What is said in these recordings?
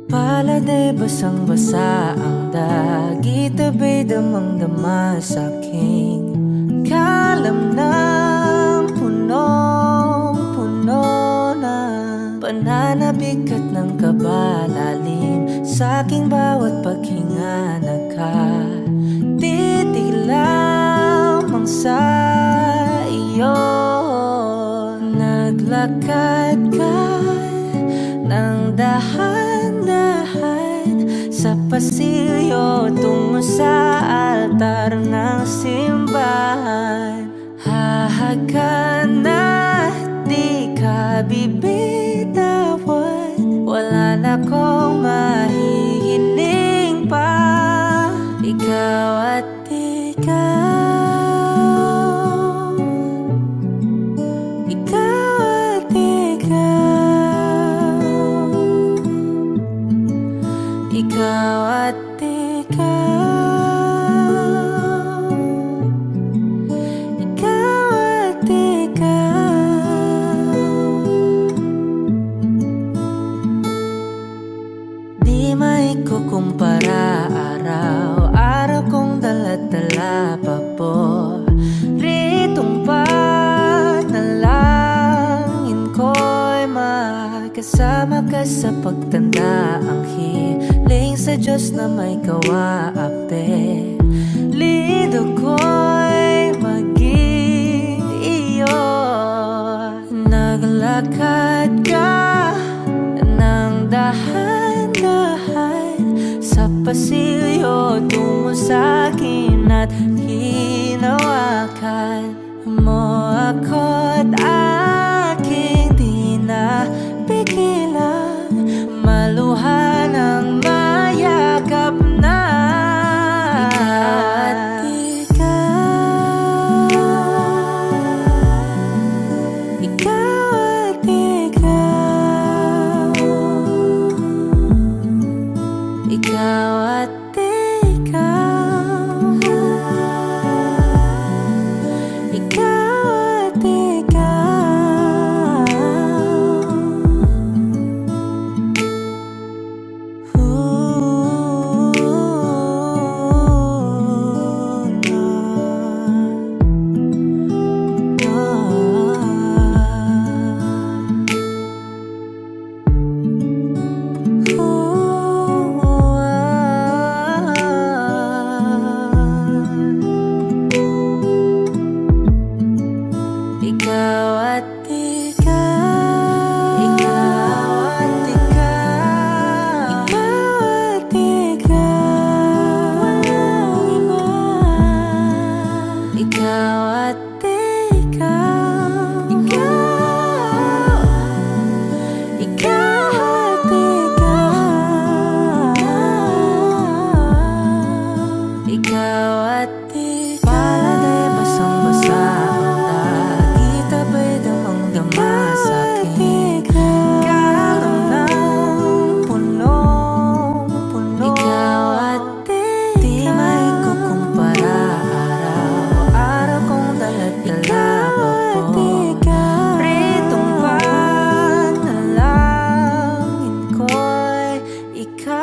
Pala'y basang-basa ang dagit, abay damang-dama sa'king kalamnang punong-puno na pananabik at ng kabalalim sa'king bawat paghinga. Nakatitig lamang sa iyo, naglakad ka ng dahan-dahan sa pasilyo tungo sa altar ng simbahan. Hahagan at di ka bibitawan, wala na kong mahihiling pa. Ikaw at ikaw, ikaw at ikaw, ikaw at ikaw, ikaw at ikaw. Di maikukumpara, araw-araw kong dala-dala paboritong panalangin ko'y makasama ka sa pagtanda. Ang hiling sa Diyos na may gawa, apelido ko'y maging iyo. Naglakad ka ng dahan-dahan sa pasilyo tungo sa'kin at hinawakan mo ako't aking di napigilan, maluha ng mayakap na. Ikaw at ikaw, ikaw at ikaw, ikaw at ikaw. Ikaw at ikaw, ikaw at ikaw, ikaw at ikaw, walang iba. Ikaw at ikaw, ikaw, ikaw at ikaw, ikaw at ikaw. Pala'y basang-basa ang dagit, abay damang-dama sa'king kalamnang punong-puno. Ikaw at ikaw, di maikukumpara, araw-araw kong dala-dala paboritong panalangin ko'y ikaw.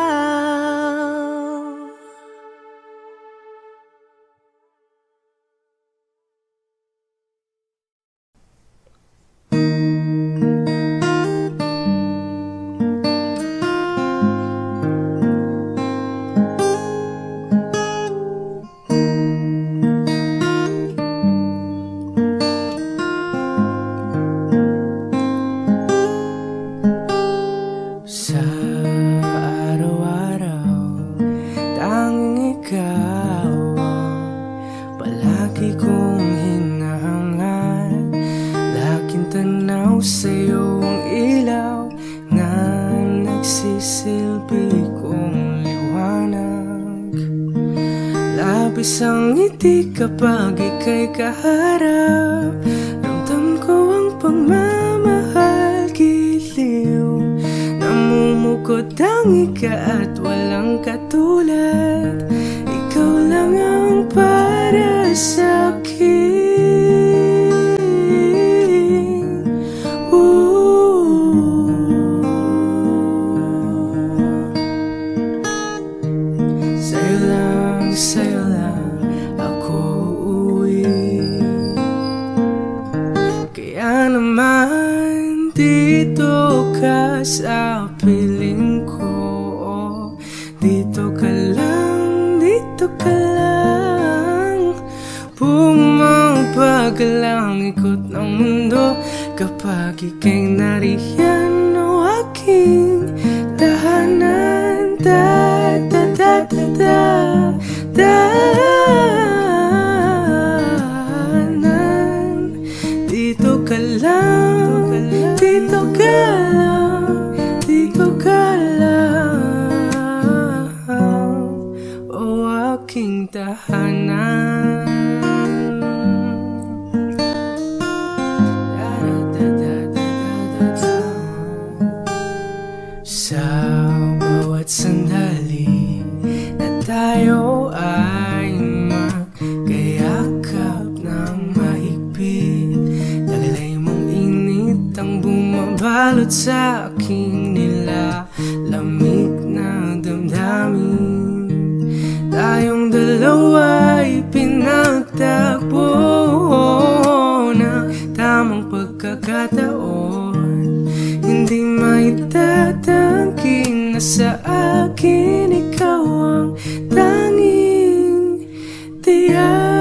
Sa araw-araw, tanging ikaw ang palagi kong hinahangad. Laking tanaw sa'yo ang ilaw na nagsisilbi kong liwanag. isang ngiti kapag ika'y kaharap. Ramdam ko ang pagmamahal, giliw. Namumukod ang ika at walang katulad. Ikaw lang ang para sa'kin. Sa'yo lang ako uuwi. Kaya naman dito ka sa piling ko. Dito ka lang, dito ka lang. Pumapagalang ikot ng mundo kapag ika'y nariyan. O aking tahanan, dahanan. Dito ka lang, dito ka lang, dito ka lang. O aking tahanan. Sa bawat sandali na tayo ay magkayakap ng mahigpit, taglay mong init ang bumabalot sa aking nilalamig na damdamin. Tayong dalawa ay pinagtagpo na tamang pagkakataon. Hindi maitatangking na sa akin ikaw ang tanging tiyak.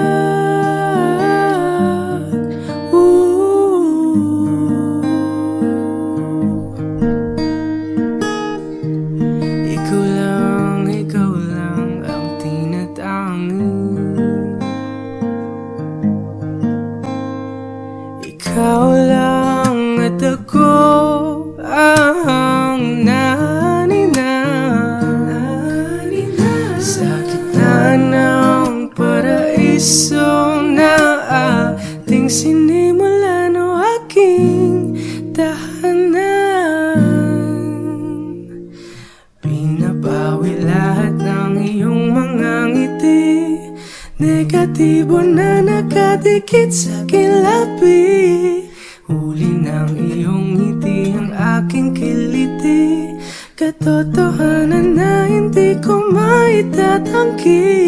Ikaw lang ang tinatanging. Ikaw lang at ako ang nanina sa gitna ng paraiso na ating sinimulan. O aking tahanan, pinabawi lahat ng iyong mga ngiti, negatibo na nakadikit sa aking labi. Huli ng iyong ngiti ang aking kiliti, katotohanan na hindi ko maitatanggi.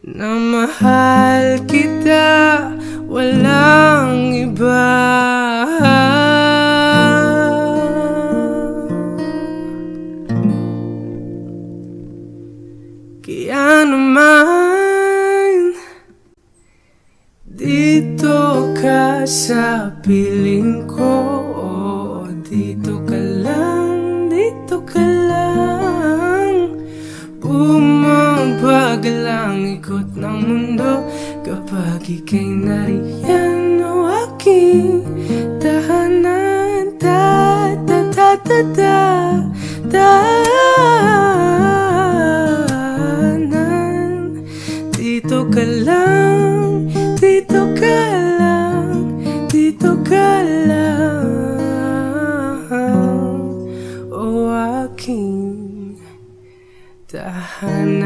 Na mahal kita, walang iba. Kaya naman dito ka sa piling ko. Dito ka lang, dito ka lang. Bumabagalang ikot ng mundo kapag ika'y nariyan. O aking tahanan, dahanan. Dito ka lang, dito ka lang, dito ka lang. O aking tahanan.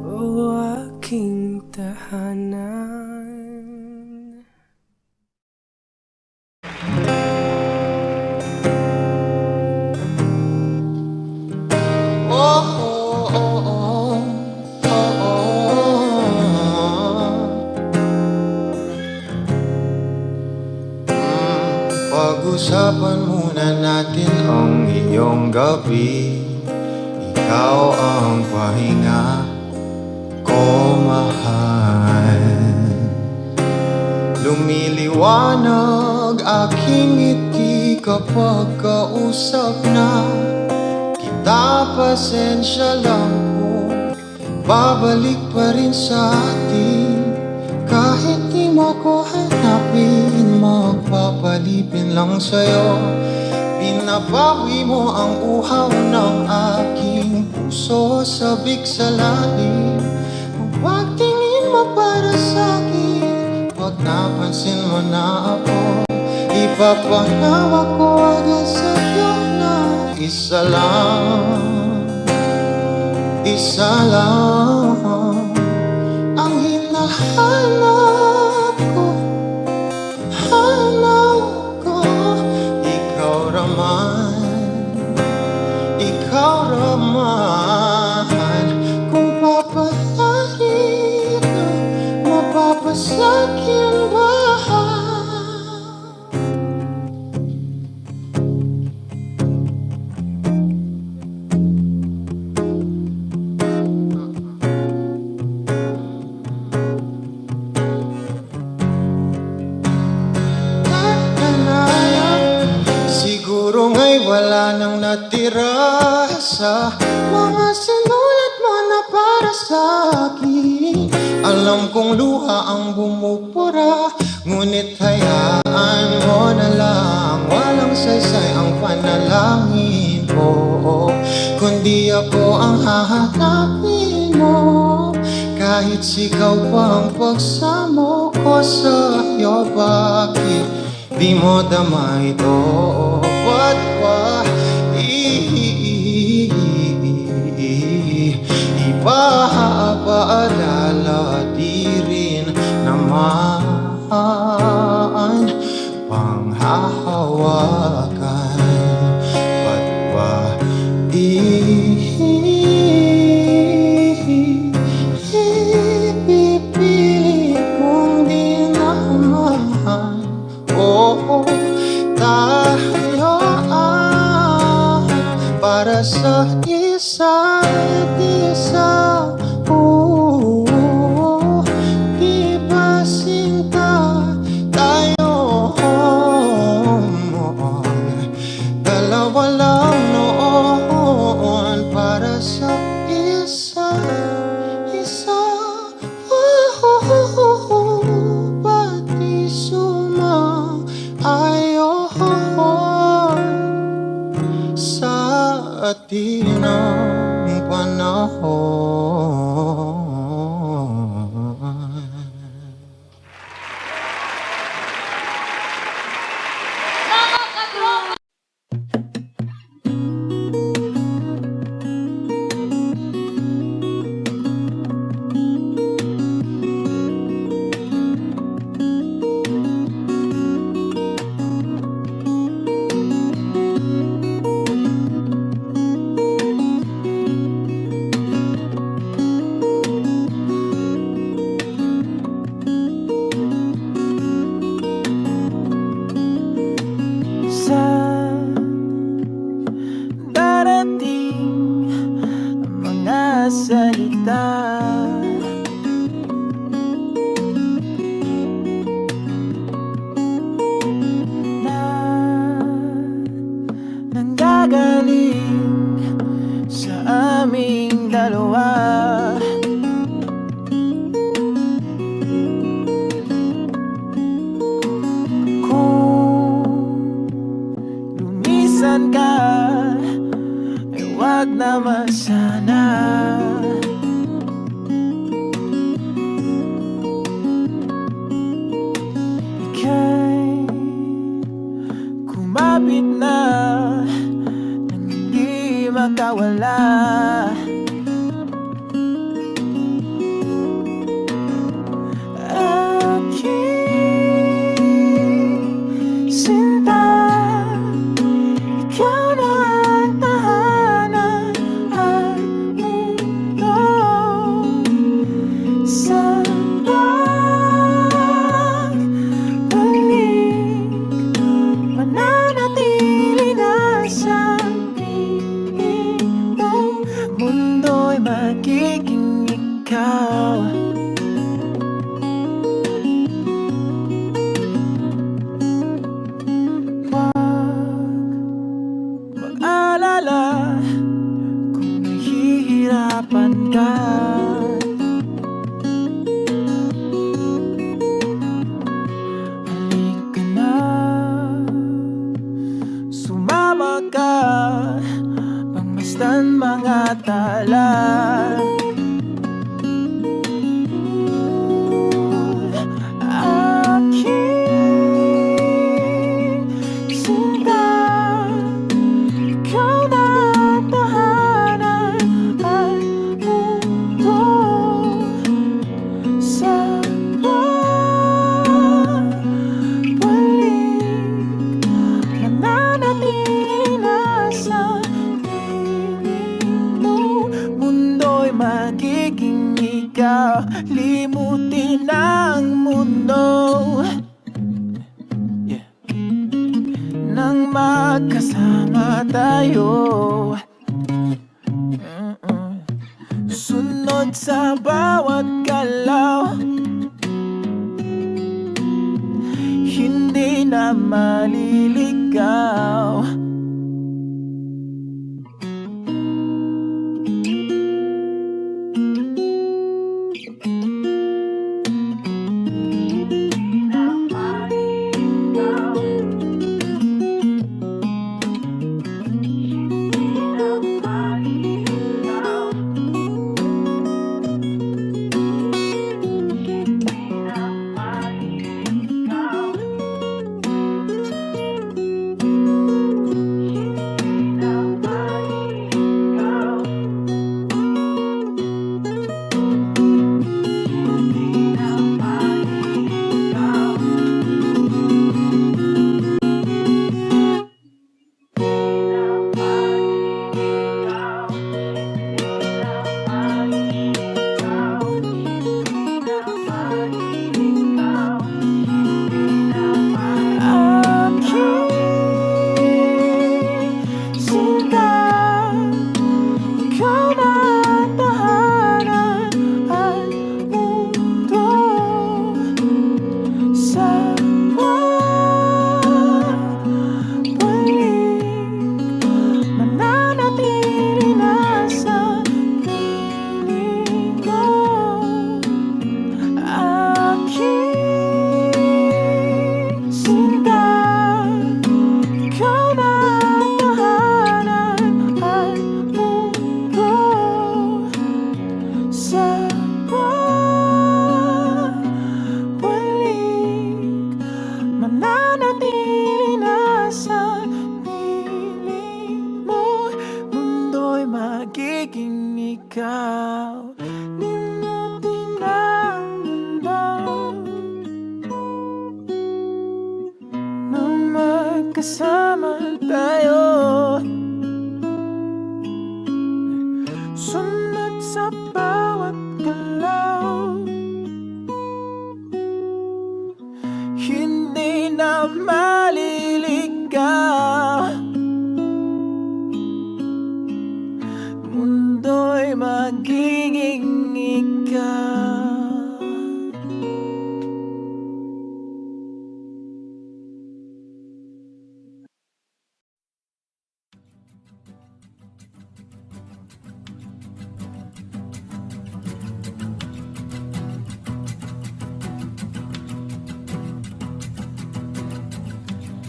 O aking tahanan. Pag-usapan muna natin ang iyong gabi. Ikaw ang pahinga ko, mahal. Lumiliwanag aking ngiti kapag kausap na kita. Pasensya lang babalik pa rin sa atin. Kahit di mo ko hanapin, magpapalipin lang sa'yo. Pinabawi mo ang uhaw ng aking puso, sabik sa lalim. Huwag tingin mo para sa'kin, pag napansin mo na ako, ipapanawa ko agad sa'yo na isa lang ang hinahanap ko, hanap ko. Ikaw raman, kung papalarin ka, mapapasakyan ba? Siguro nga'y wala nang natira sa mga sinulat mo na para sa'kin. Alam kong luha ang bumupura, ngunit hayaan mo na lang. Walang saysay ang panalangin ko, kundi ako ang hahanapin mo. Kahit sigaw pa ang pagsamo ko sa'yo, bakit di mo dama ito? Ba't ba ipapaalala? Di rin naman panghahawakan. Ba't ba ipipilit kong di naman? Oo, tayo para sa isa't isa. Di ba sinta tayo? Dalawa lang noon para sa isa't isa. Pati sumaayon sa atin ang panahon. Darating ang mga salita, na nanggagaling sa aming dalawa. Lumisan ka, ay wag naman sana. Ika'y kumapit na nang hindi makawala. Aking sinta, ikaw na ang tahanan at mundo. Sa pagbalik, mananatili na sa piling mo. Mundo'y magiging ikaw. Mag-alala kung nahihirapan ka. mastan mga tala. Aking sinta, ikaw na tahanan at mundo sa pagbalik. Mananatili na sa piling mo, mundo'y magiging ikaw. Limutin ang mundo nang magkasama tayo. Sunod sa bawat galaw, hindi na maliligaw. Mananatili na sa piling mo, mundo'y magiging ikaw. Limutin ang mundo nang magkasama tayo. Sunod sa bawat galaw, hindi na maliligaw. Mundo'y magiging ikaw.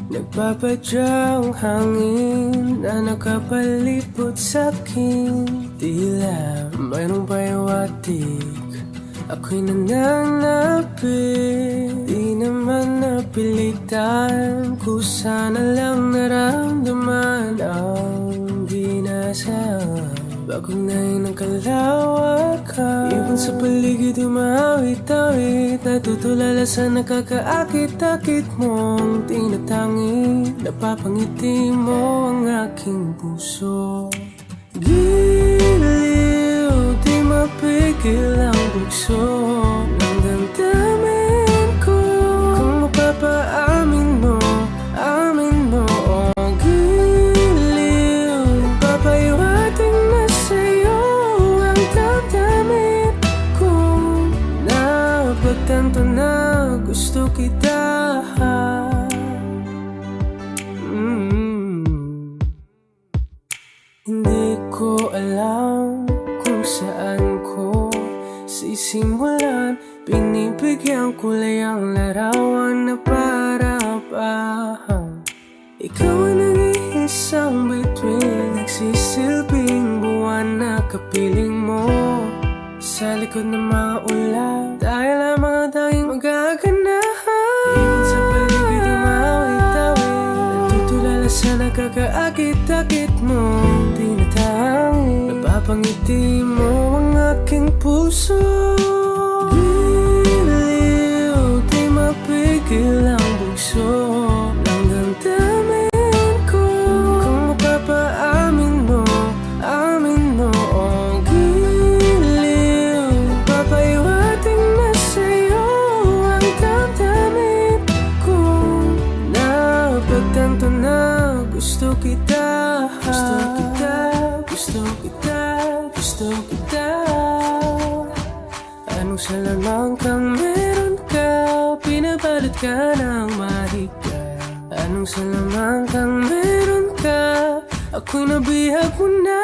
Nagpapadyang hangin na nakapalipot sa'kin, tila mayroong payawatig, ako'y nananapit. Di naman napilitan, kusa na lang naramdaman ang ginasam. Bagong nahin ng kalawakan, ibon sa paligid umawit-awit, natutulala sa nakakaakit-akit mong tinatangi. Napapangiti mo ang aking puso. Giliw, di mapigil ang bugso ng damdamin ko. Kung mapapaamin mo, amin mo. Oh, giliw, papahiwatig na sa'yo ang damdamin ko. Napagtanto na gusto kita. Hindi ko alam kung saan ko sisimulan. Binibigyan kulay ang larawan na para bang ikaw ang nag-iisang bituin, nagsisilbing na kapiling mo sa likod ng mga ulap. Dahil ang mga tanging magaganahan ibig sa paligid yung mawit-awit. Natutulala sa nakakaakit-akit mo tinatangin. Napapangiti mo ang aking puso. Giliw, di mapigil ang bugso ng damdamin ko. Kung mapapaamin mo, amin mo. Oh, giliw, papaiwating na sa'yo ang damdamin ko. Napagtanto na gusto kita, gusto kita, gusto kita, gusto kita. Anong salamang kang meron ka, pinabalot ka ng mahika. Anong salamang kang meron ka, ako'y nabihag mo na.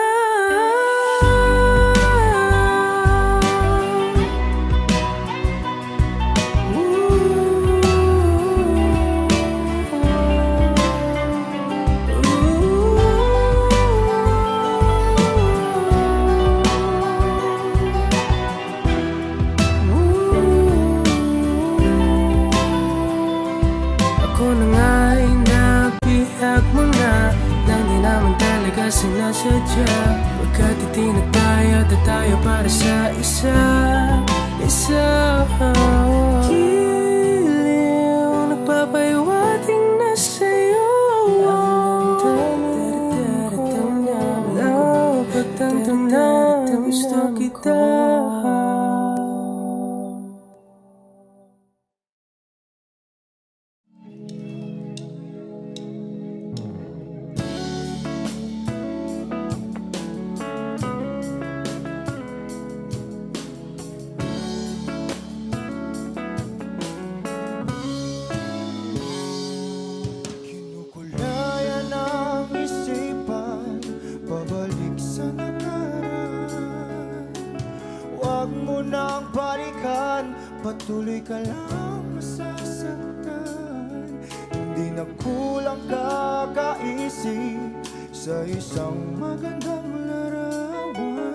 Ako na nga'y nabihag mo na nang di naman talaga sinasadya. Pagkat itinataya at tayo para sa isa. Giliw, nagpapaiwating na sa'yo ang damdamin ko. Napagtanto na gusto kita. Kinukulayan ang isipan, pabalik sa nakaraan. Huwag mo nang balikan, patuloy ka lang masasaktan. Hindi na kulang kakaisip sa isang magandang larawan.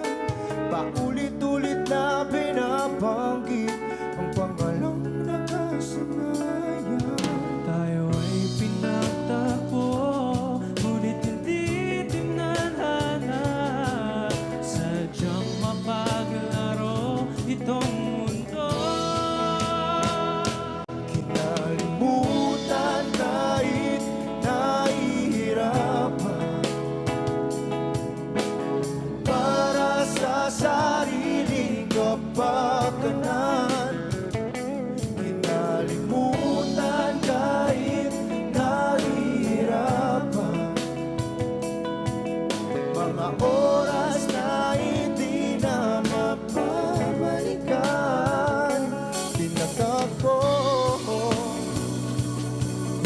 Paulit-ulit na binabanggit ang pangalang nakasanayan. Tayo ay pinagtagpo, ngunit hindi tinadhana. Sadyang mapaglaro itong mundo. Kinalimutan kahit nahihirapan, para sa sariling kapakanan. Kinalimutan kahit nahihirapan, mga oras na hindi na mapabalikan. Tinatagpo,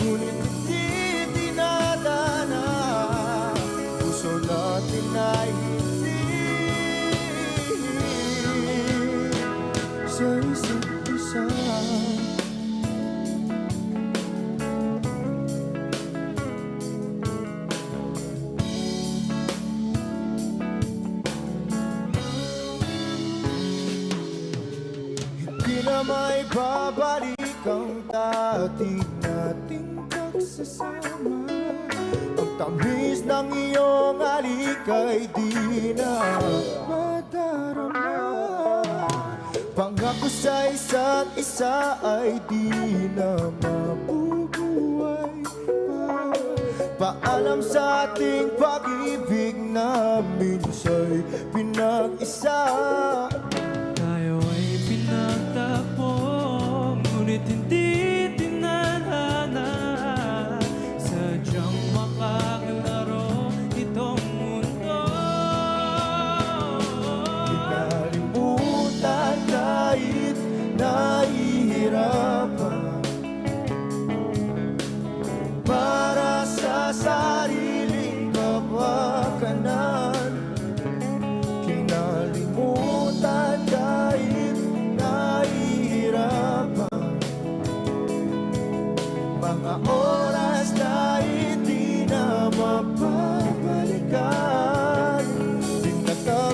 ngunit hindi dinadana. Puso natin ay hindi sa isa't isa. Hindi na may babalik ang dati nating pagsasama. Ang tamis ng iyong halik ay di na madarama. Pangako sa isa't isa ay di na mabubuhay pa. Paalam sa ating pag-ibig na minsa'y pinag-isa. Tayo ay pinagtagpo, ngunit hindi tinadhana. Sadyang makaglaro itong mundo. Kinalimutan kahit nahihirapan, para sa sariling kapakanan. Kinalimutan kahit nahihirapan, mga oras na hindi na mapabalikan. Tinatapos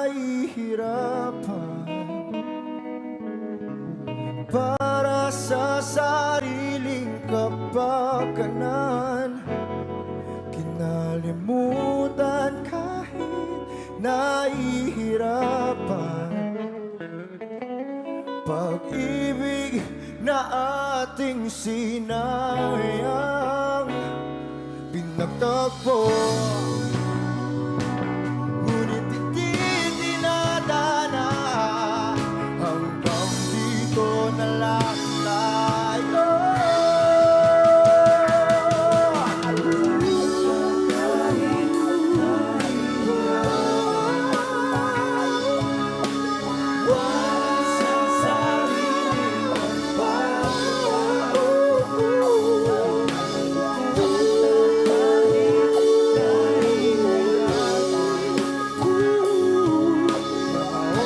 nahihirapan para sa sariling kapakanan. Kinalimutan kahit nahihirapan, pag-ibig na ating sinayang pinagtagpo. Ngunit hindi dinadana, hanggang dito na lang tayo.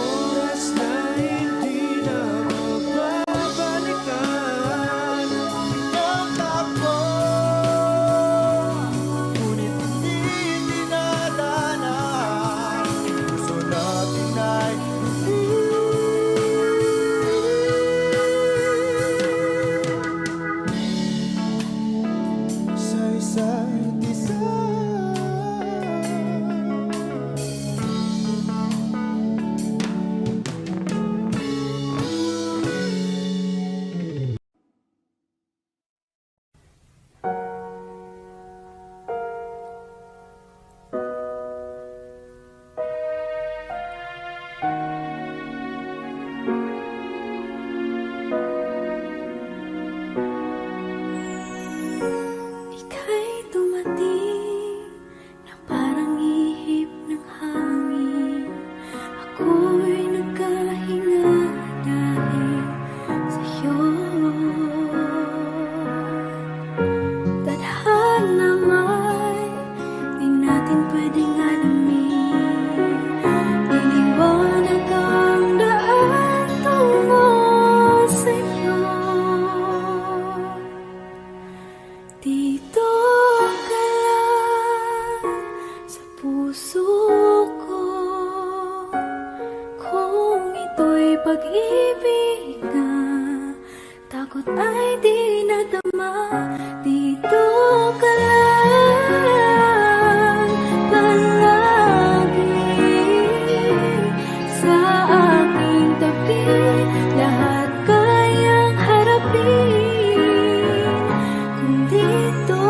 Oras na hindi na mababalikan. Pinagtagpo, ngunit hindi dinadana. Puso natin ay sa isa't isa. Ika'y dumating na parang ihip ng hangin. Ako'y nagkahinga dahil sa'yo. Tadhana may di natin pwedeng alamin. Iniwanag ang daan tungo sa'yo. Dito ka lang sa puso ko. Kung ito'y pag-ibig na takot ay di nadama. Dito ka lang palagi sa aking tabi. Lahat kayang harapin kung dito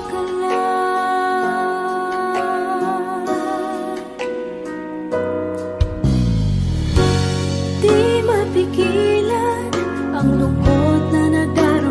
ka lang. Di mapigilan ang lungkot na nadarama.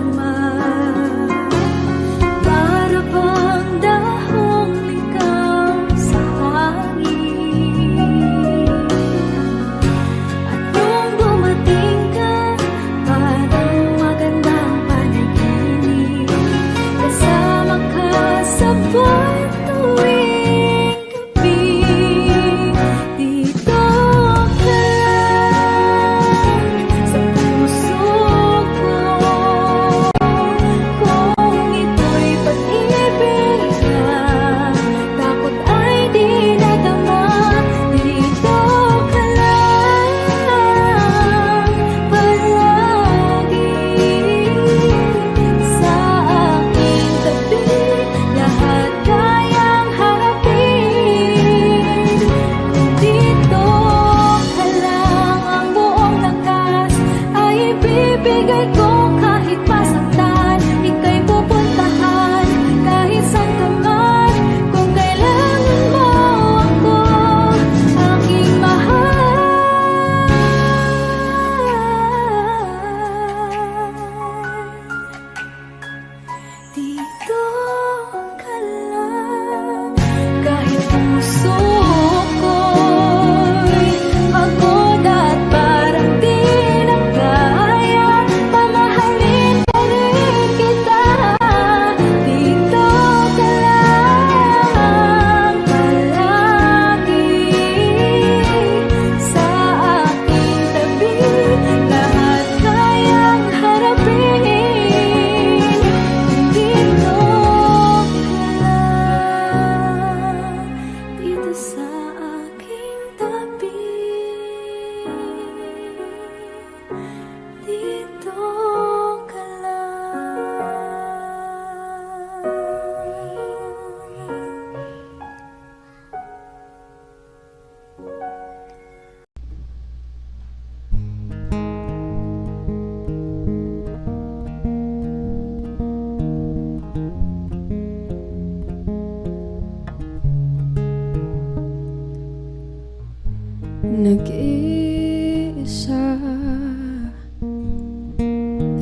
Nag-iisa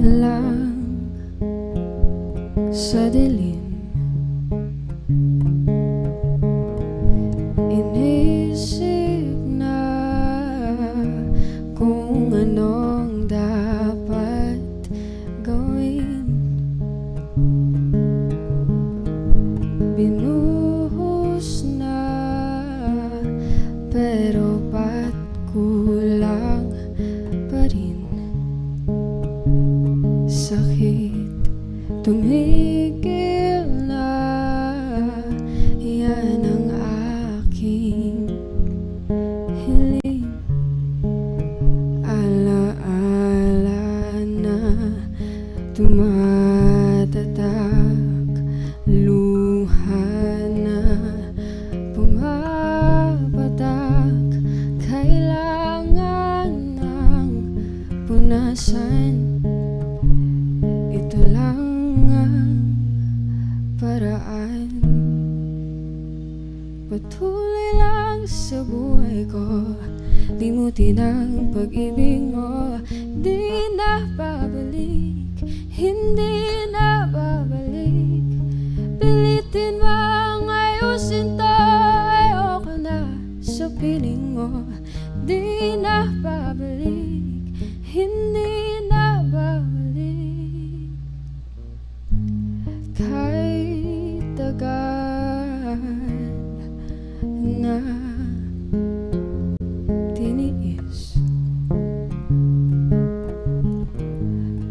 lang sa dilim, inisip na kung anong dapat gawin. Binuhos na, pero ba't kulang pa rin? Sakit tumigil na, yan ang aking hiling. Alaala na tumatatak, luha na pumapatak, kailangan ng punasan. Ito lang ang paraan. Patuloy lang sa buhay ko, limutin ang pag-ibig mo. Di na babalik, hindi na babalik. Pilitin bang ayusin to, ayoko na sa piling mo. Di na babalik, hindi na babalik. Kahit tagal na tiniis,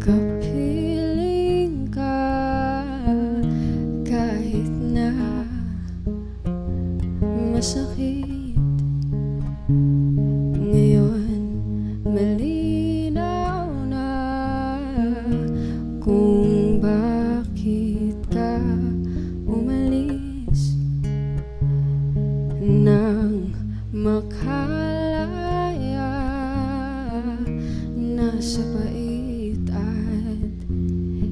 kapiling ka kahit na masakit. Ngayon malinaw na kung bakit ka umalis nang makalaya na sa pait at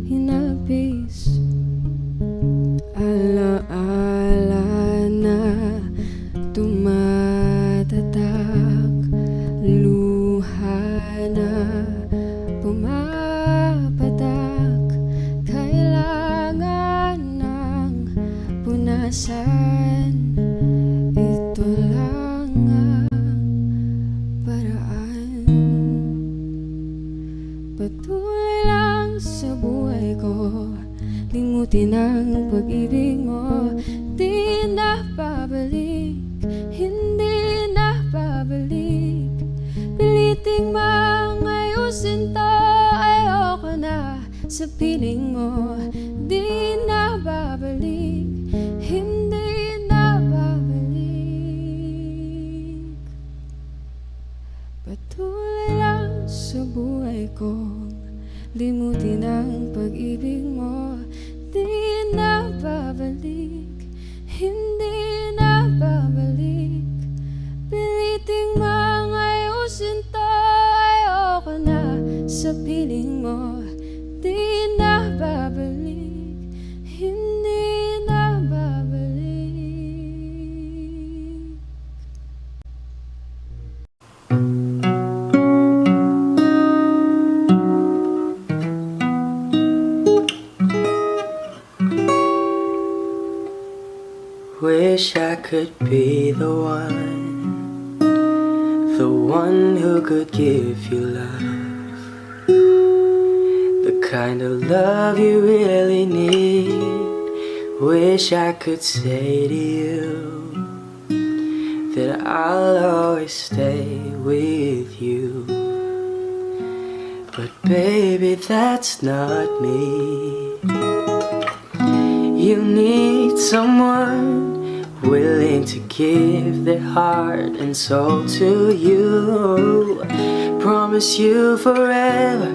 hinalpis. Alaala na tumatatak, luha na pumapatak, kailangan ng punasan. Ito lang ang paraan. Patuloy lang sa buhay ko, limutin ang pag-ibig mo. Di na babalik, hindi na babalik. Piliting mang ayusin to, ayoko na sa piling mo. Di na babalik, hindi na babalik. Patuloy lang sa buhay ko, limutin ang pag-ibig mo. Di na babalik, hindi na babalik. Piliting mang ayusin to, ayoko na sa piling mo. Di na babalik, hindi na babalik. Wish I could be the one who could give you love, the kind of love you really need. Wish I could say to you that I'll always stay with you, but baby, that's not me. You need someone willing to give their heart and soul to you. Promise you forever,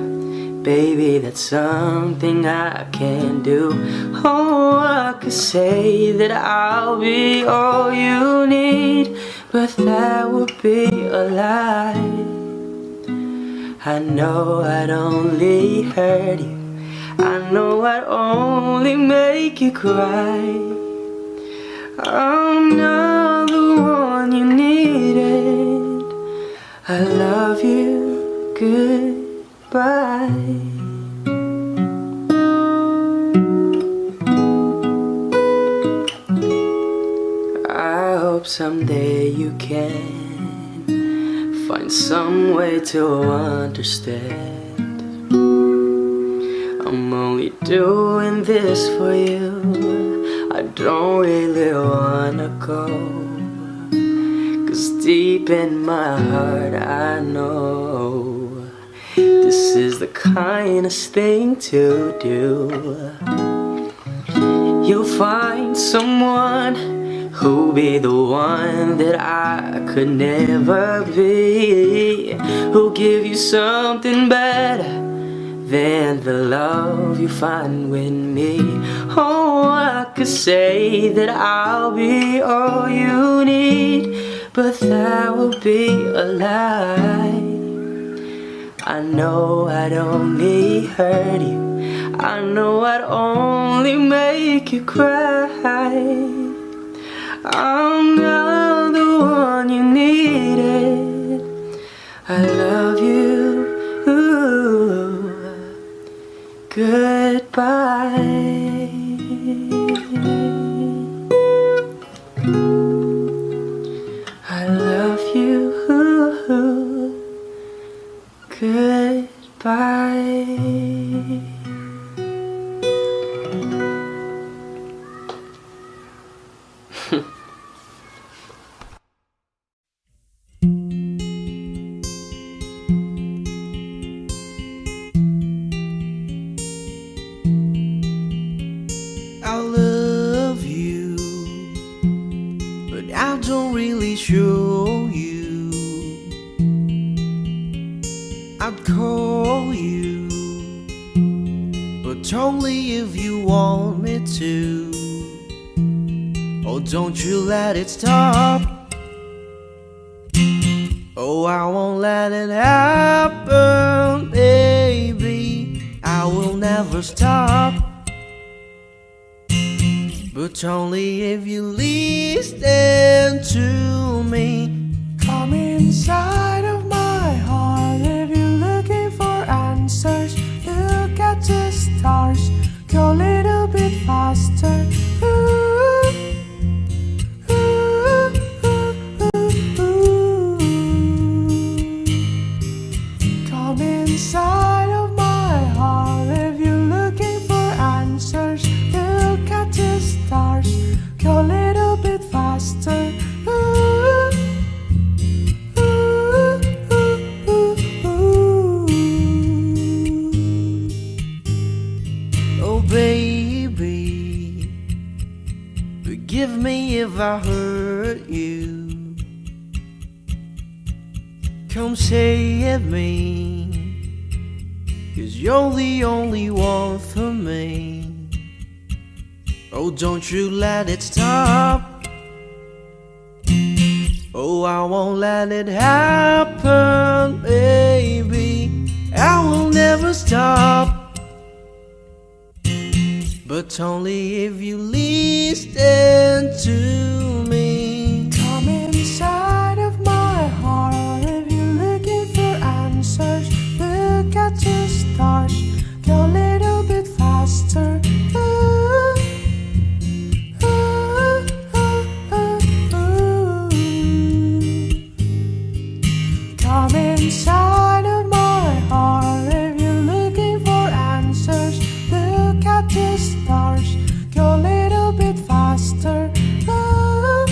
baby, that's something I can do. Oh, I could say that I'll be all you need, but that would be a lie. I know I'd only hurt you, I know I'd only make you cry. I'm not the one you needed. I love you, goodbye. I hope someday you can find some way to understand. I'm only doing this for you, I don't really wanna go. 'Cause deep in my heart I know this is the kindest thing to do. You'll find someone who'll be the one that I could never be, who'll give you something better than the love you find with me. Oh, I could say that I'll be all you need, but that would be a lie. I know I'd only hurt you, I know I'd only make you cry. I'm not the one you needed. I love you. Goodbye. I love you. Goodbye. I love you, but I don't really show you. I'd call you, but only if you want me to. Oh, don't you let it stop. Oh, I won't let it happen, baby. I will never stop. But only if you listen to me. Come inside of my heart if you're looking for answers. Look at the stars, go a little bit faster. Ooh, ooh, ooh, ooh. Come inside of my heart if you're looking for answers. Look at the stars, go a little bit faster. Ooh, ooh, ooh, ooh, ooh. Oh baby, forgive me if I hurt you. Come save me, 'cause you're the only one for me. Oh, don't you let it stop. Oh, I won't let it happen, baby. I will never stop. But only if you listen to me. Come inside of my heart if you're looking for answers. Look at the stars, go a little bit faster. Ooh, ooh, ooh, ooh, ooh. Come inside of my heart if you're looking for answers. Look at the stars, go a little bit faster. Ooh,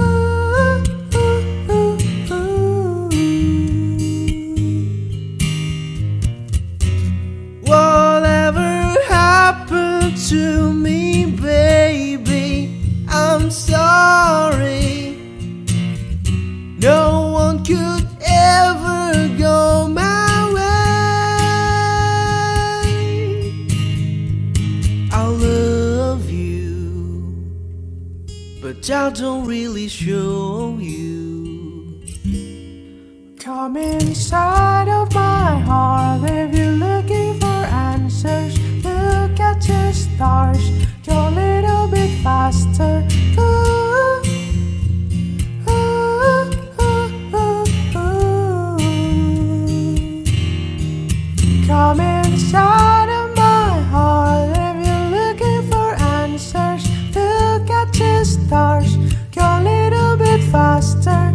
ooh, ooh, ooh, ooh. Whatever happened to me, baby, I'm sorry. No one could ever go my way. I love you, but doubt don't really show you. Come inside of my heart if you're looking for answers. Look at the stars, go a little bit faster. Ooh, ooh, ooh, ooh, ooh. Come inside of my heart if you're looking for answers. Look at the stars, go a little bit faster.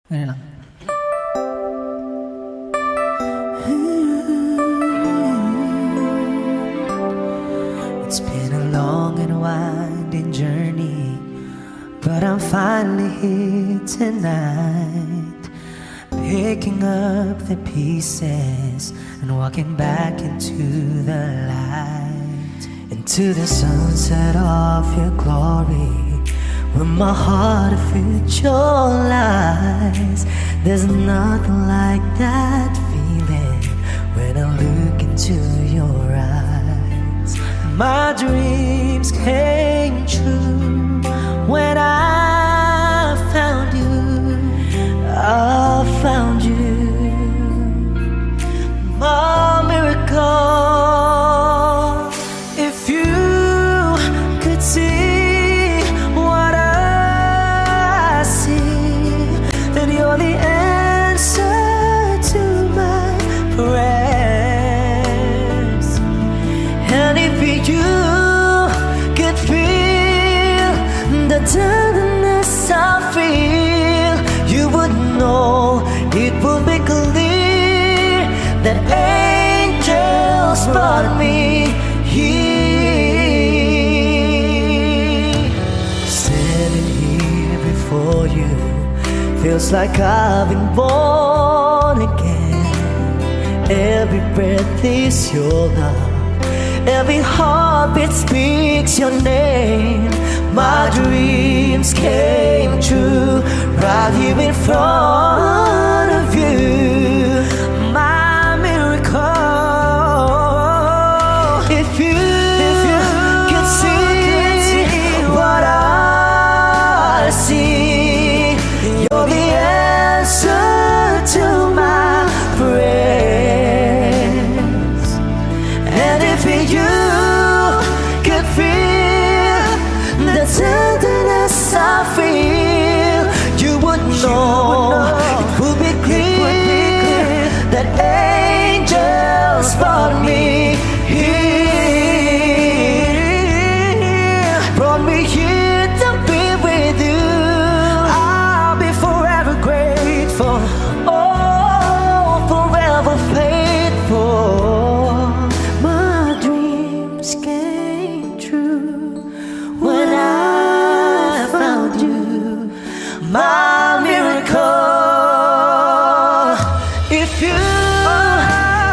Ganyan lang. It's been a long and winding journey, but I'm finally here tonight, picking up the pieces and walking back into the light, into the sunset of your glory, where my heart a future lies. There's nothing like that feeling when I look into your eyes. My dreams came true when I found you. I found you, my miracle. If you could see what I see, then you're the answer to my prayers. And if you could feel the tenderness I feel, you would know, it would be clear that angels brought me here. Standing here before you feels like I've been born again. Every breath is your love, every heartbeat speaks your name. My dreams came true right here in front of you, my miracle. If you could see what I see, you're the answer to my prayers. And if you could feel the tenderness I feel, you would know, it would be clear that angels brought me here, brought me here to be with you. I'll be forever grateful, oh, forever faithful. My dreams came true when I found you, my miracle. If you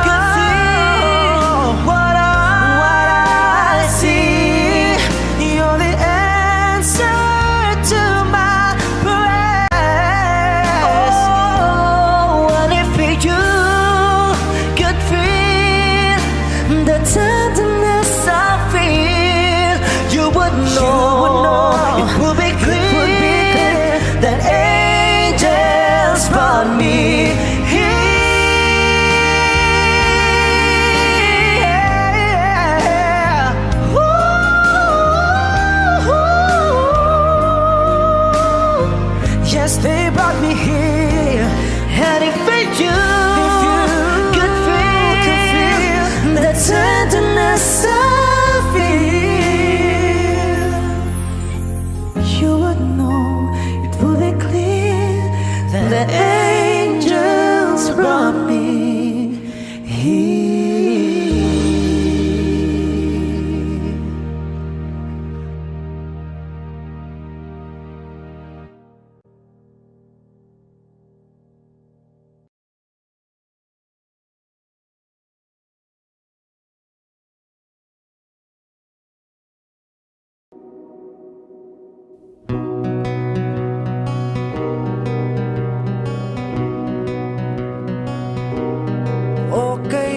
could see what I see, you're the answer to my prayers. Oh, and if you could feel the tenderness I feel, you would know, it would be clear that angels brought me here. Ooh, yes, they brought me here. And if you could feel the tenderness I feel, you would know, it would be clear that the angels brought me here.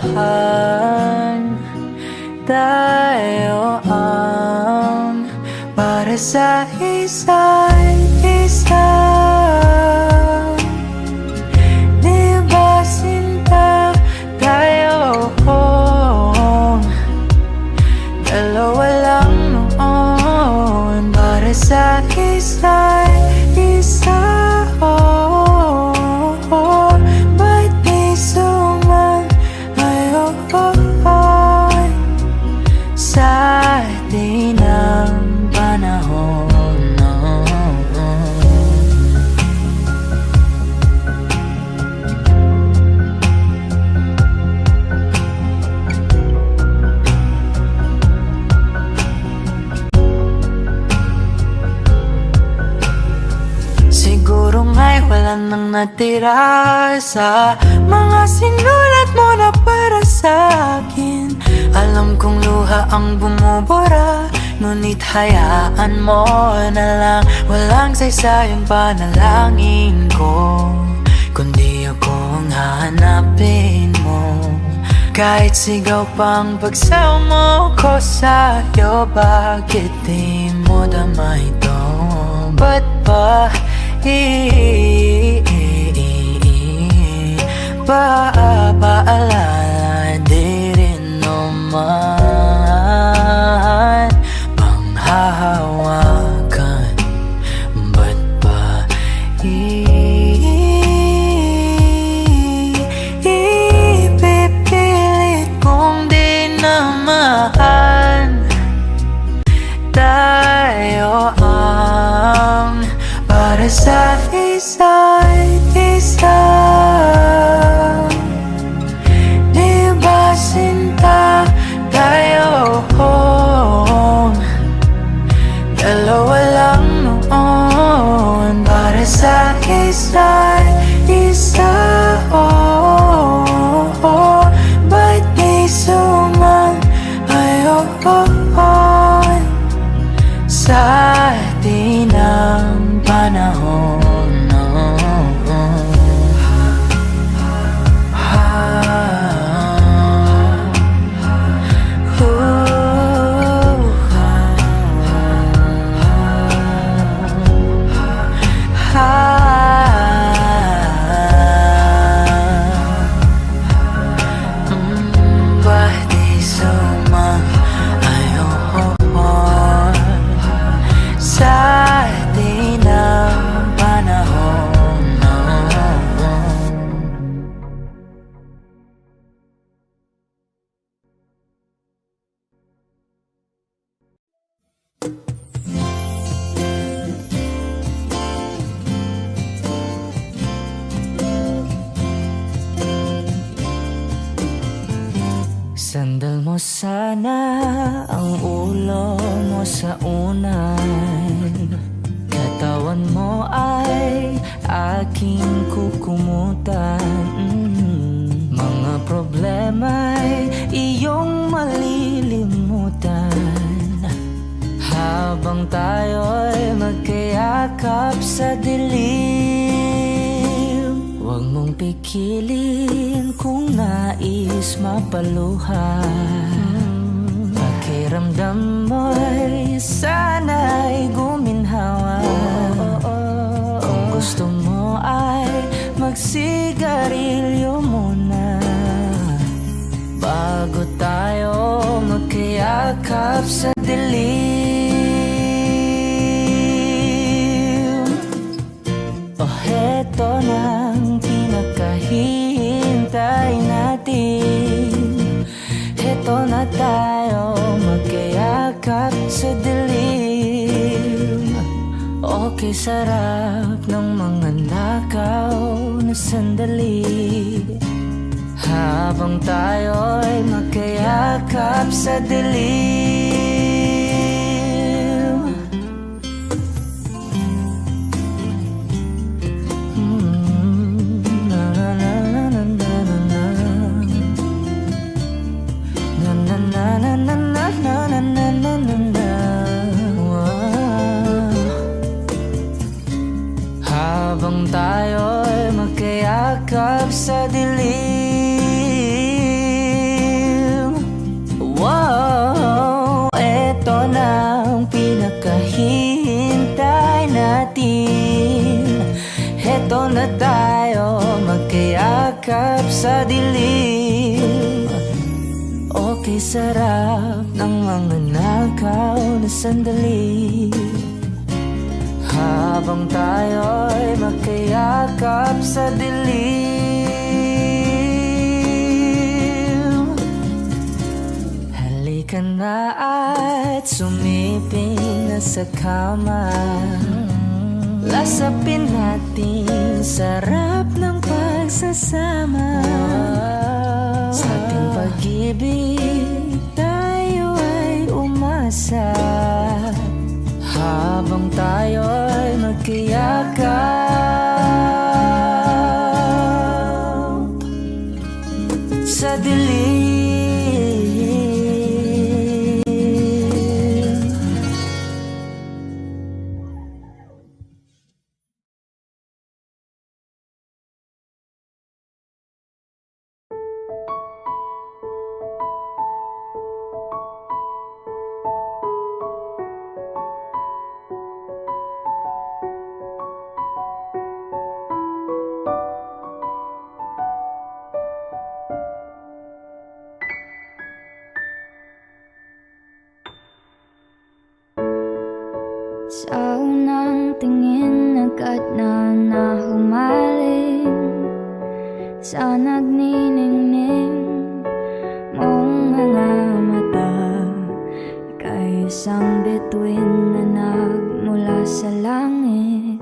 samahan. Tayo ang para sa isa't isa. Di ba sinta tayo? Dalawa lang noon para sa isa't isa. Ba't di sumang ngayon sa atin ang panahon? Siguro nga'y wala nang natira sa mga sinulat mo na para sa akin. Alam kong luha ang bumubura, ngunit hayaan mo na lang. Walang saysayang panalangin ko, kundi ako ang hahanapin mo. Kahit sigaw pang pagsaw mo ko sa'yo, bakit di mo dama ito? Ba't ba paalala di rin naman panghahawakan? Ba't ba ipipilit kong di naman? Tayo ang para sa isa't isa. Di ba sinta tayo? Dalawa lang noon para sa isa't isa. Ba't di sumang ngayon sa atin ang panahon? Ba't di sumang ngayon sa atin ang panahon? Sandal mo sana ang ulo mo sa unan, katawan mo ay aking kukumutan. Mga problema'y iyong malilimutan habang tayo'y magkayakap sa dilim. Huwag mong pikilin kung nais mapaluhan. Pakiramdam mo'y sana'y guminhawa. Kung gusto mo ay magsigarilyo muna bago tayo magkayakap sa dilim. O heto nang pinakahihintay natin. Heto na tayo magkayakap sa dilim. Okay, sarap ng mga nakaw na sandali habang tayo'y magkayakap sa dilim. Na na na na na na na na na na na na na na na. Habang tayo'y magkayakap sa dilim. yakap sa dilim. Okay, sarap ng mga nakaw na sandali, habang tayo'y magkayakap sa dilim. Halika na at sumiping na sa kama, lasapin natin sarap ng pagsasama. Sa ating pag-ibig tayo ay umasa, habang tayo'y magkayakap sa dilim. Sa unang tingin agad na nahumaling sa nagniningning mong mga mata. Ika'y isang bituin na nagmula sa langit.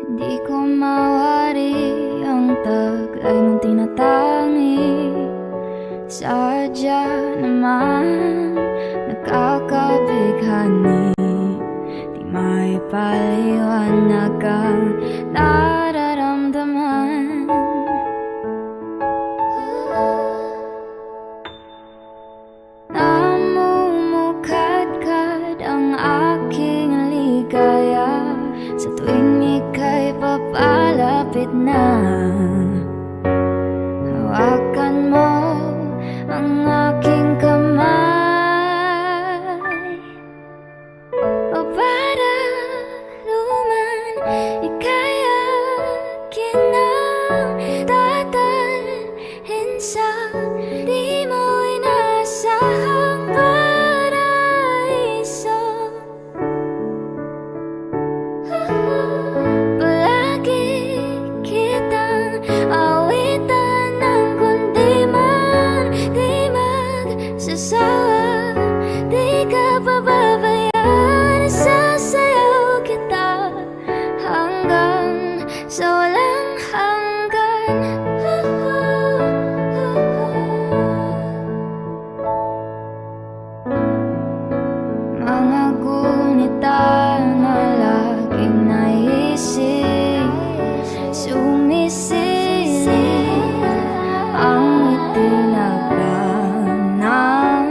Hindi ko mawari ang taglay mong tinatangi. Sadya naman nakakabighani, di maipaliwanag ang nararamdaman. Namumukadkad ang aking ligaya sa tuwing ika'y papalapit na. Hawakan mo ang aking kamay, o para luman ika'y akin ang dadalhin sa di mo inasahang paraiso. Palagi kitang awitan ng kundi man di magsasawa, di ka pababayaan. Sasayaw kita hanggang sa walang hanggan. Mga gunita na laging naisip, sumisilip ang itinagdan ng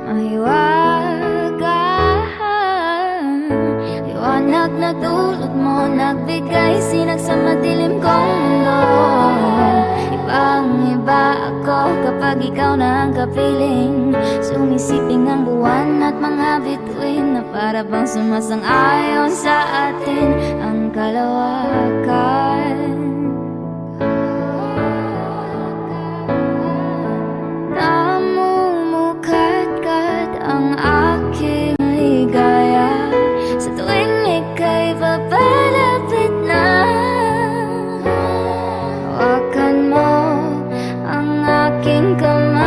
mahiwagaan. Liwanag na dulot mo, nagbigay sinag sa madilim kong mundo. Ibang iba ako kapag ikaw na ang kapiling. Sumisiping ang buwan at mga bituin na para bang sumasang-ayon sa atin ang kalawakan. Namumukadkad ang aking ligaya sa tuwing ika'y papalapit na. Hawakan mo ang aking kamay,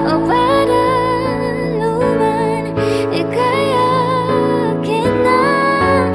o para luman ika'y akin ang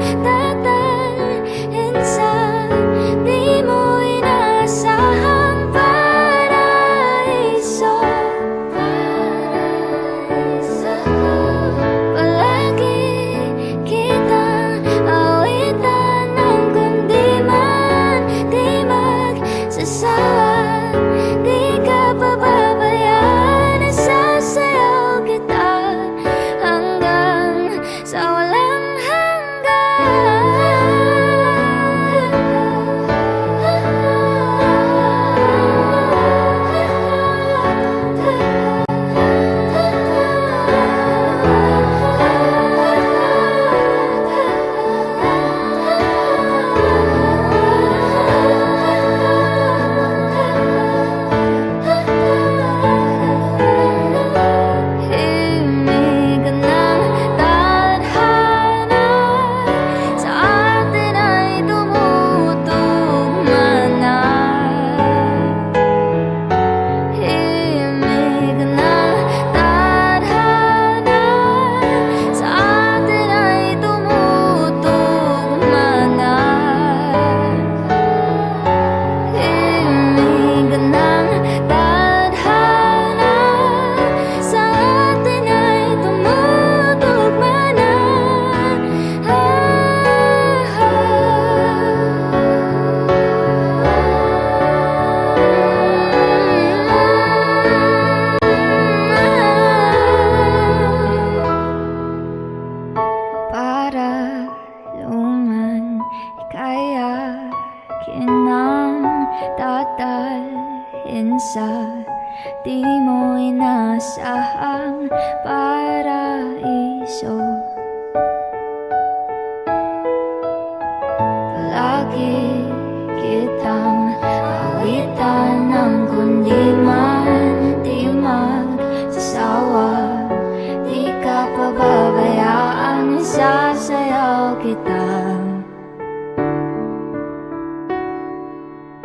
kita.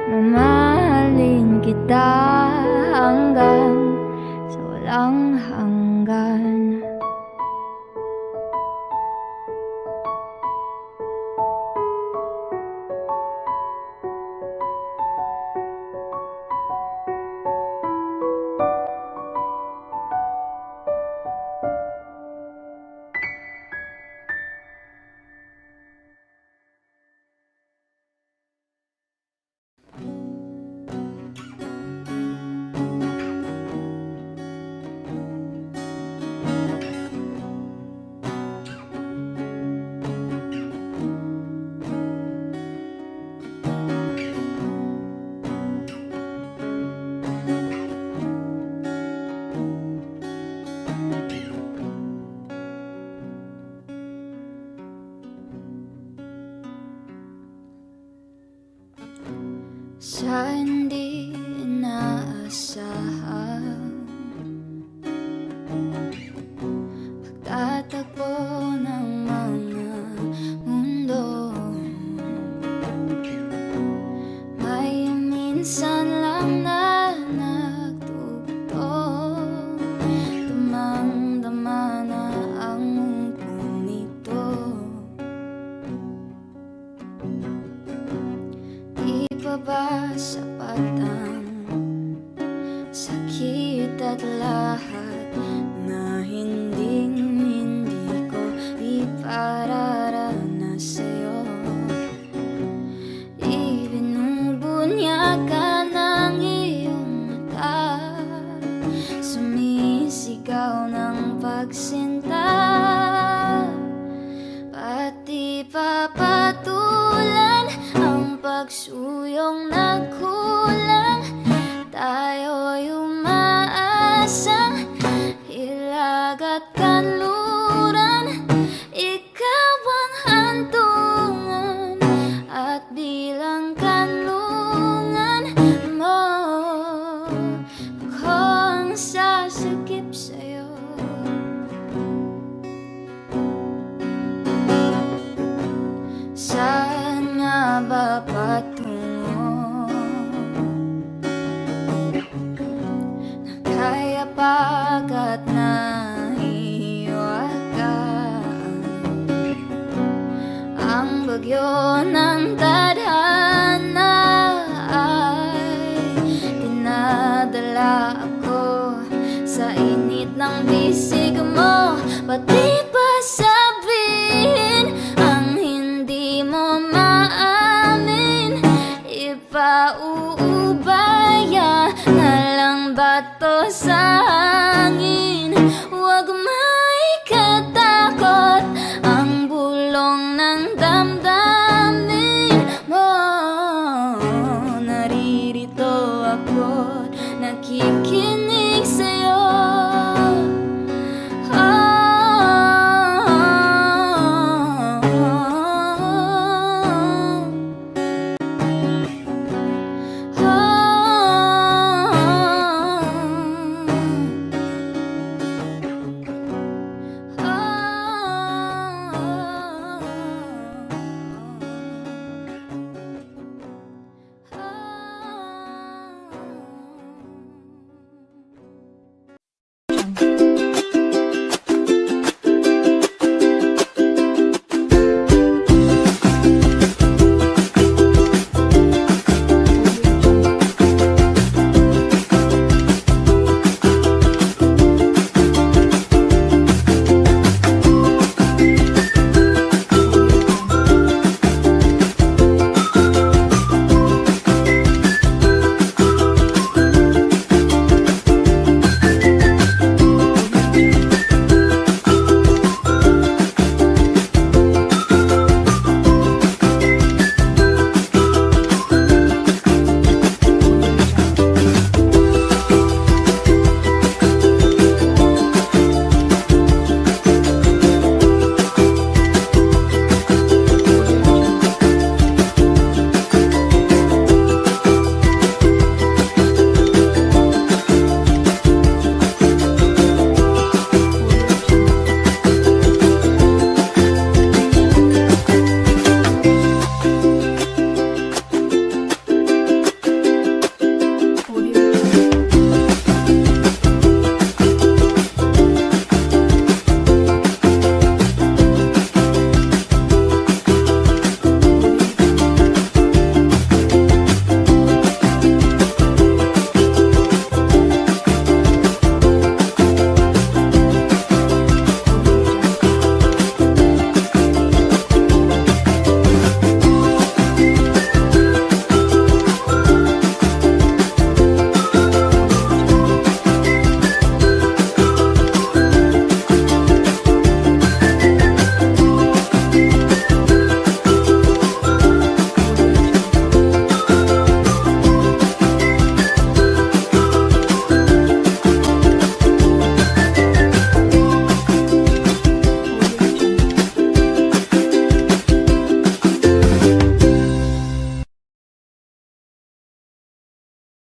Mamahalin kita hanggang sa walang hanggan. Sa hindi inaasahan, pagtatagpo ng mga mundo, may minsan lang na nagtugtong. Damang-dama na ang mundo nito. Di pa ba sapat ang sakit at lahat na hindi ko ipararanas sa'yo? Ibinubunyagan ng iyong mata, sumisigaw ng pagsinta, pati papatulan ang pagsuyong nagkulang. Tayo'y umaasang hilag at kanluran.